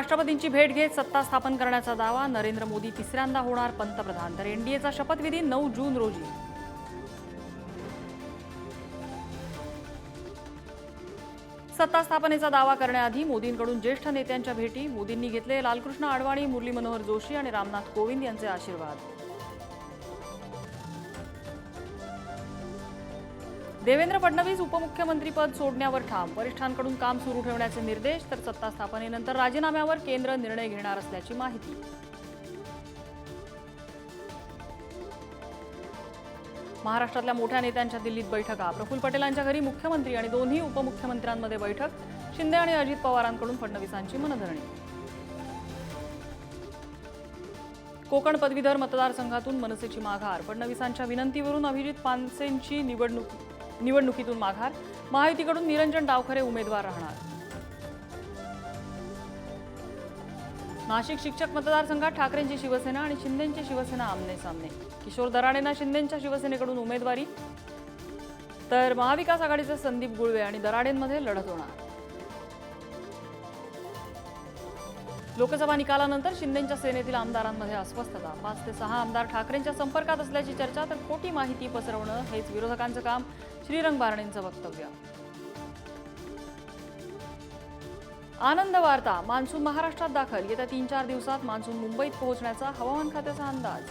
राष्ट्रपतींची भेट घेत सत्ता स्थापन करण्याचा दावा, नरेंद्र मोदी तिसऱ्यांदा होणार पंतप्रधान, तर एनडीएचा शपथविधी 9 जून रोजी. सत्ता स्थापनेचा दावा करण्याआधी मोदींकडून ज्येष्ठ नेत्यांच्या भेटी, मोदींनी घेतले लालकृष्ण अडवाणी, मुरली मनोहर जोशी आणि रामनाथ कोविंद यांचे आशीर्वाद. देवेंद्र फडणवीस उपमुख्यमंत्रीपद सोडण्यावर ठाम, वरिष्ठांकडून काम सुरू ठेवण्याचे निर्देश, तर सत्ता स्थापनेनंतर राजीनाम्यावर केंद्र निर्णय घेणार असल्याची माहिती. महाराष्ट्रातल्या मोठ्या नेत्यांच्या दिल्लीत बैठका, प्रफुल्ल पटेलांच्या घरी मुख्यमंत्री आणि दोन्ही उपमुख्यमंत्र्यांमध्ये बैठक, शिंदे आणि अजित पवारांकडून फडणवीसांची मनधरणी. कोकण पदवीधर मतदारसंघातून मनसेची माघार, फडणवीसांच्या विनंतीवरून अभिजित पानसेंची निवडणुकीतून माघार, महायुतीकडून निरंजन डावखरे उमेदवार राहणार. नाशिक शिक्षक मतदारसंघात ठाकरेंची शिवसेना आणि शिंदेंची शिवसेना आमने सामने, किशोर दराडेंना शिंदेंच्या शिवसेनेकडून उमेदवारी, तर महाविकास आघाडीचे संदीप गुळवे आणि दराडेंमध्ये लढत होणार. लोकसभा निकालानंतर शिंदेंच्या सेनेतील आमदारांमध्ये अस्वस्थता, 5 ते 6 आमदार ठाकरेंच्या संपर्कात असल्याची चर्चा, तर खोटी माहिती पसरवणं हेच विरोधकांचं काम, श्रीरंग बारणेंचं वक्तव्य. आनंद वार्ता, मान्सून महाराष्ट्रात दाखल, येत्या 3-4 दिवसात मान्सून मुंबईत पोहोचण्याचा हवामान खात्याचा अंदाज.